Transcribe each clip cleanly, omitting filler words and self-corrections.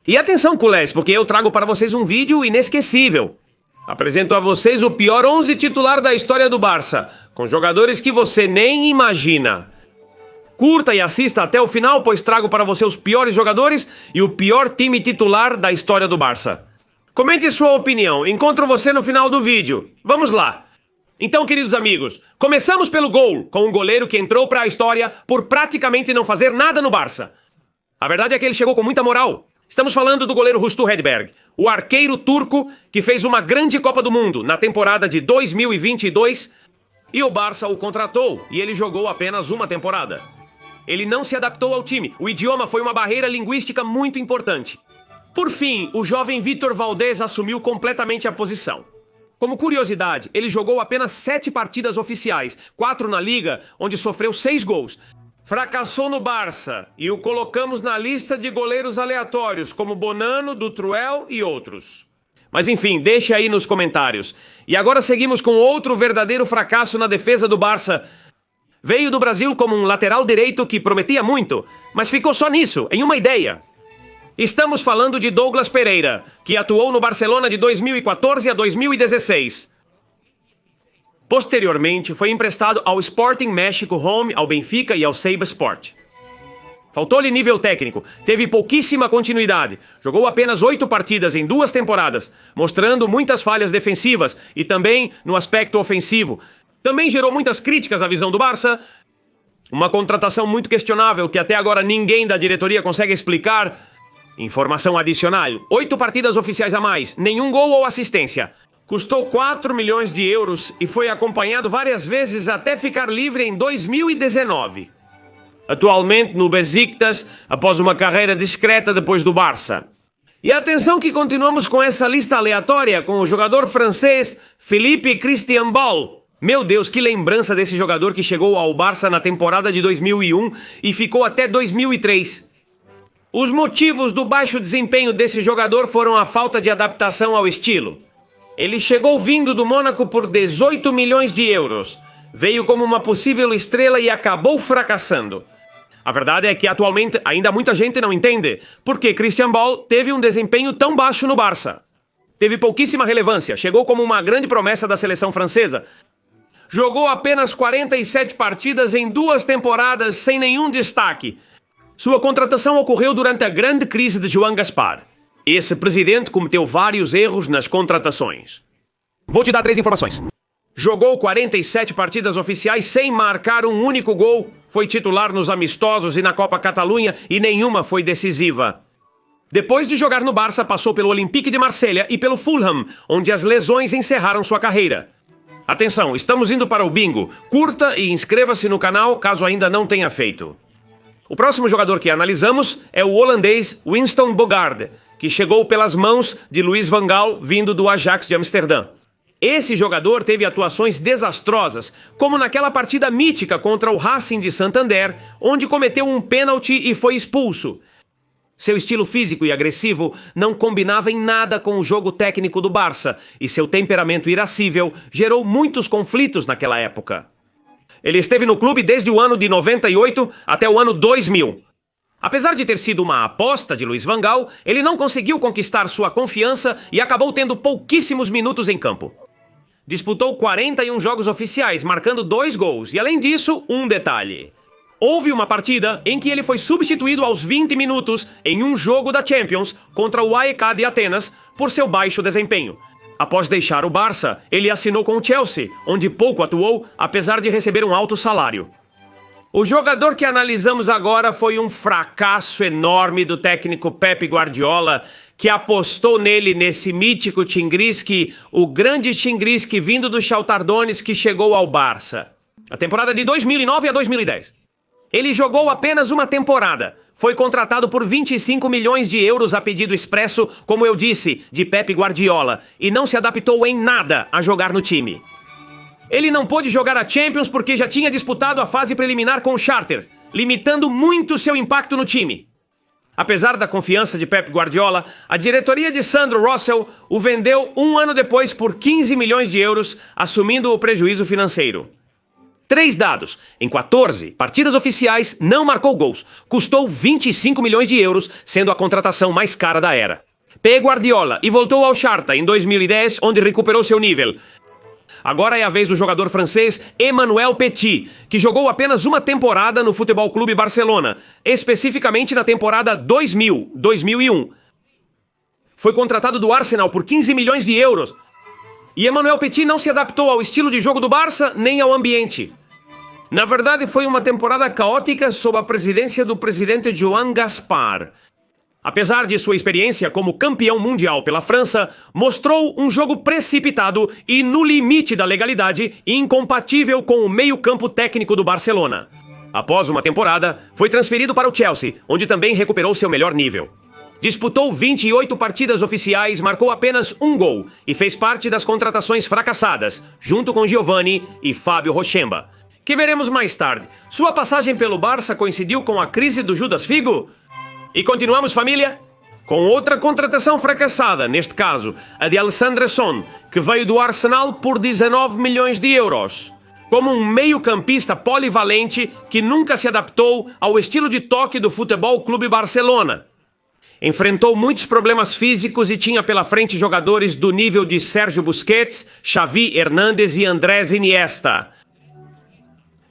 E atenção, culés, porque eu trago para vocês um vídeo inesquecível. Apresento a vocês o pior 11 titular da história do Barça, com jogadores que você nem imagina. Curta e assista até o final, pois trago para você os piores jogadores e o pior time titular da história do Barça. Comente sua opinião, encontro você no final do vídeo. Vamos lá! Então, queridos amigos, começamos pelo gol, com um goleiro que entrou para a história por praticamente não fazer nada no Barça. A verdade é que ele chegou com muita moral. Estamos falando do goleiro Rustu Hedberg, o arqueiro turco que fez uma grande Copa do Mundo na temporada de 2022 e o Barça o contratou e ele jogou apenas uma temporada. Ele não se adaptou ao time, o idioma foi uma barreira linguística muito importante. Por fim, o jovem Vítor Valdés assumiu completamente a posição. Como curiosidade, ele jogou apenas 7 partidas oficiais, 4 na Liga, onde sofreu 6 gols. Fracassou no Barça e o colocamos na lista de goleiros aleatórios, como Bonano, Dutruel e outros. Mas enfim, deixe aí nos comentários. E agora seguimos com outro verdadeiro fracasso na defesa do Barça. Veio do Brasil como um lateral direito que prometia muito, mas ficou só nisso, em uma ideia. Estamos falando de Douglas Pereira, que atuou no Barcelona de 2014 a 2016. Posteriormente, foi emprestado ao Sporting México Home, ao Benfica e ao Seiba Sport. Faltou-lhe nível técnico, teve pouquíssima continuidade, jogou apenas 8 partidas em 2 temporadas, mostrando muitas falhas defensivas e também no aspecto ofensivo. Também gerou muitas críticas à visão do Barça, uma contratação muito questionável que até agora ninguém da diretoria consegue explicar. Informação adicional, 8 partidas oficiais a mais, nenhum gol ou assistência. Custou 4 milhões de euros e foi acompanhado várias vezes até ficar livre em 2019. Atualmente no Besiktas, após uma carreira discreta depois do Barça. E atenção que continuamos com essa lista aleatória com o jogador francês Philippe Cristiambol. Meu Deus, que lembrança desse jogador que chegou ao Barça na temporada de 2001 e ficou até 2003. Os motivos do baixo desempenho desse jogador foram a falta de adaptação ao estilo. Ele chegou vindo do Mônaco por 18 milhões de euros. Veio como uma possível estrela e acabou fracassando. A verdade é que atualmente ainda muita gente não entende por que Cristiambol teve um desempenho tão baixo no Barça. Teve pouquíssima relevância, chegou como uma grande promessa da seleção francesa. Jogou apenas 47 partidas em 2 temporadas sem nenhum destaque. Sua contratação ocorreu durante a grande crise de Joan Gaspar. Esse presidente cometeu vários erros nas contratações. Vou te dar 3 informações. Jogou 47 partidas oficiais sem marcar um único gol. Foi titular nos amistosos e na Copa Catalunha e nenhuma foi decisiva. Depois de jogar no Barça, passou pelo Olympique de Marselha e pelo Fulham, onde as lesões encerraram sua carreira. Atenção, estamos indo para o bingo. Curta e inscreva-se no canal caso ainda não tenha feito. O próximo jogador que analisamos é o holandês Winston Bogarde, que chegou pelas mãos de Louis van Gaal vindo do Ajax de Amsterdã. Esse jogador teve atuações desastrosas, como naquela partida mítica contra o Racing de Santander, onde cometeu um pênalti e foi expulso. Seu estilo físico e agressivo não combinava em nada com o jogo técnico do Barça, e seu temperamento irascível gerou muitos conflitos naquela época. Ele esteve no clube desde o ano de 98 até o ano 2000. Apesar de ter sido uma aposta de Louis van Gaal, ele não conseguiu conquistar sua confiança e acabou tendo pouquíssimos minutos em campo. Disputou 41 jogos oficiais, marcando 2 gols, e além disso, um detalhe. Houve uma partida em que ele foi substituído aos 20 minutos em um jogo da Champions contra o AEK de Atenas por seu baixo desempenho. Após deixar o Barça, ele assinou com o Chelsea, onde pouco atuou, apesar de receber um alto salário. O jogador que analisamos agora foi um fracasso enorme do técnico Pep Guardiola, que apostou nele nesse mítico Tingriski, o grande Tingriski vindo do Shakhtar Donetsk que chegou ao Barça. A temporada de 2009 a 2010. Ele jogou apenas uma temporada. Foi contratado por 25 milhões de euros a pedido expresso, como eu disse, de Pep Guardiola, e não se adaptou em nada a jogar no time. Ele não pôde jogar a Champions porque já tinha disputado a fase preliminar com o Shakhtar, limitando muito seu impacto no time. Apesar da confiança de Pep Guardiola, a diretoria de Sandro Russell o vendeu um ano depois por 15 milhões de euros, assumindo o prejuízo financeiro. 3 dados. Em 14 partidas oficiais, não marcou gols. Custou 25 milhões de euros, sendo a contratação mais cara da era. Pep Guardiola e voltou ao Sparta em 2010, onde recuperou seu nível. Agora é a vez do jogador francês Emmanuel Petit, que jogou apenas uma temporada no Futebol Clube Barcelona, especificamente na temporada 2000-2001. Foi contratado do Arsenal por 15 milhões de euros. E Emmanuel Petit não se adaptou ao estilo de jogo do Barça nem ao ambiente. Na verdade, foi uma temporada caótica sob a presidência do presidente Joan Gaspar. Apesar de sua experiência como campeão mundial pela França, mostrou um jogo precipitado e no limite da legalidade e incompatível com o meio-campo técnico do Barcelona. Após uma temporada, foi transferido para o Chelsea, onde também recuperou seu melhor nível. Disputou 28 partidas oficiais, marcou apenas um gol e fez parte das contratações fracassadas, junto com Giovani e Fábio Rochemba, que veremos mais tarde. Sua passagem pelo Barça coincidiu com a crise do Judas Figo? E continuamos, família? Com outra contratação fracassada, neste caso, a de Alexandre Son, que veio do Arsenal por 19 milhões de euros. Como um meio-campista polivalente que nunca se adaptou ao estilo de toque do Futebol Clube Barcelona. Enfrentou muitos problemas físicos e tinha pela frente jogadores do nível de Sérgio Busquets, Xavi Hernández e Andrés Iniesta.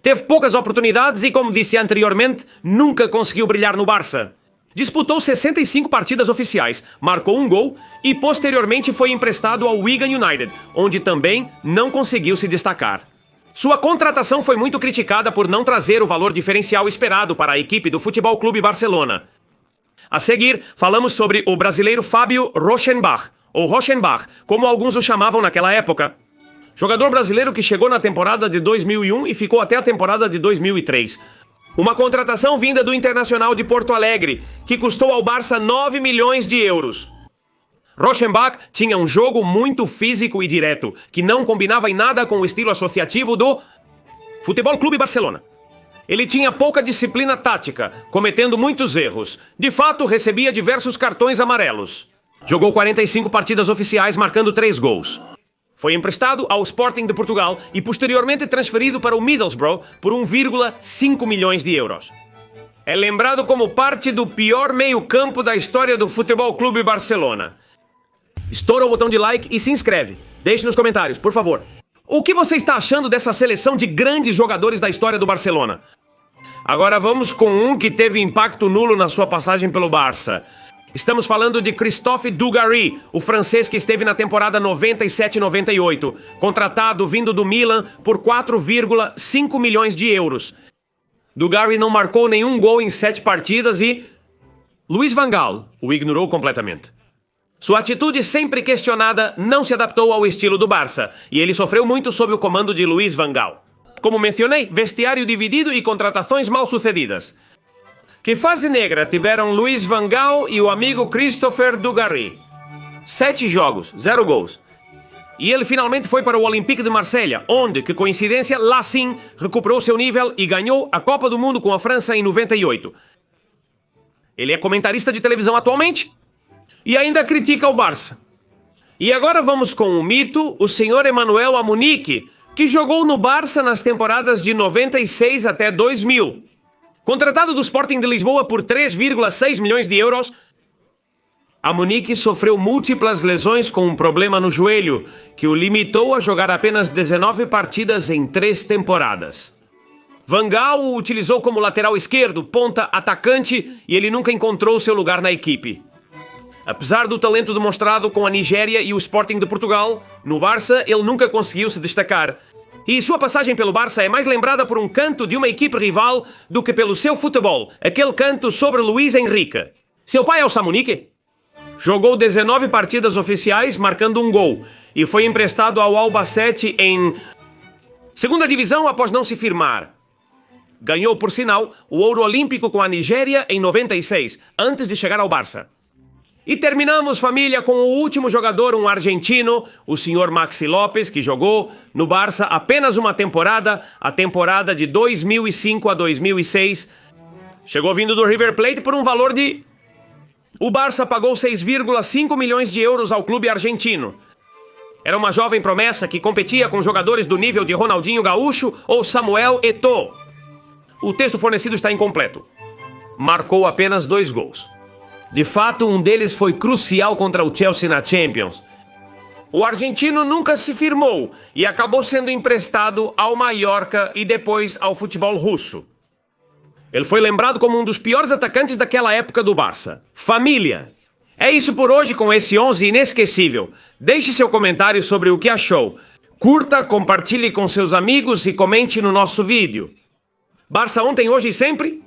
Teve poucas oportunidades e, como disse anteriormente, nunca conseguiu brilhar no Barça. Disputou 65 partidas oficiais, marcou um gol e posteriormente foi emprestado ao Wigan United, onde também não conseguiu se destacar. Sua contratação foi muito criticada por não trazer o valor diferencial esperado para a equipe do Futebol Clube Barcelona. A seguir, falamos sobre o brasileiro Fábio Rochenbach, ou Rochenbach, como alguns o chamavam naquela época. Jogador brasileiro que chegou na temporada de 2001 e ficou até a temporada de 2003. Uma contratação vinda do Internacional de Porto Alegre, que custou ao Barça 9 milhões de euros. Rochenbach tinha um jogo muito físico e direto, que não combinava em nada com o estilo associativo do Futebol Clube Barcelona. Ele tinha pouca disciplina tática, cometendo muitos erros. De fato, recebia diversos cartões amarelos. Jogou 45 partidas oficiais, marcando 3 gols. Foi emprestado ao Sporting de Portugal e posteriormente transferido para o Middlesbrough por 1,5 milhões de euros. É lembrado como parte do pior meio-campo da história do Futebol Clube Barcelona. Estoura o botão de like e se inscreve. Deixe nos comentários, por favor. O que você está achando dessa seleção de grandes jogadores da história do Barcelona? Agora vamos com um que teve impacto nulo na sua passagem pelo Barça. Estamos falando de Christophe Dugarry, o francês que esteve na temporada 97-98, contratado vindo do Milan por 4,5 milhões de euros. Dugarry não marcou nenhum gol em 7 partidas e Louis van Gaal o ignorou completamente. Sua atitude sempre questionada não se adaptou ao estilo do Barça, e ele sofreu muito sob o comando de Louis van Gaal. Como mencionei, vestiário dividido e contratações mal sucedidas. Que fase negra tiveram Louis van Gaal e o amigo Christopher Dugarry? 7 jogos, 0 gols. E ele finalmente foi para o Olympique de Marselha, onde, que coincidência, lá sim, recuperou seu nível e ganhou a Copa do Mundo com a França em 98. Ele é comentarista de televisão atualmente e ainda critica o Barça. E agora vamos com o mito, o senhor Emmanuel Amunique, que jogou no Barça nas temporadas de 96 até 2000. Contratado do Sporting de Lisboa por 3,6 milhões de euros, Amunique sofreu múltiplas lesões com um problema no joelho, que o limitou a jogar apenas 19 partidas em 3 temporadas. Van Gaal o utilizou como lateral esquerdo, ponta, atacante, e ele nunca encontrou seu lugar na equipe. Apesar do talento demonstrado com a Nigéria e o Sporting de Portugal, no Barça ele nunca conseguiu se destacar. E sua passagem pelo Barça é mais lembrada por um canto de uma equipe rival do que pelo seu futebol, aquele canto sobre Luís Henrique. Seu pai é o Samunique? Jogou 19 partidas oficiais, marcando um gol, e foi emprestado ao Albacete em segunda divisão após não se firmar. Ganhou, por sinal, o ouro olímpico com a Nigéria em 96, antes de chegar ao Barça. E terminamos, família, com o último jogador, um argentino, o senhor Maxi Lopes, que jogou no Barça apenas uma temporada, a temporada de 2005 a 2006. Chegou vindo do River Plate por um valor de... O Barça pagou 6,5 milhões de euros ao clube argentino. Era uma jovem promessa que competia com jogadores do nível de Ronaldinho Gaúcho ou Samuel Eto'o. O texto fornecido está incompleto. Marcou apenas 2 gols. De fato, um deles foi crucial contra o Chelsea na Champions. O argentino nunca se firmou e acabou sendo emprestado ao Mallorca e depois ao futebol russo. Ele foi lembrado como um dos piores atacantes daquela época do Barça. Família. É isso por hoje com esse 11 inesquecível. Deixe seu comentário sobre o que achou. Curta, compartilhe com seus amigos e comente no nosso vídeo. Barça ontem, hoje e sempre?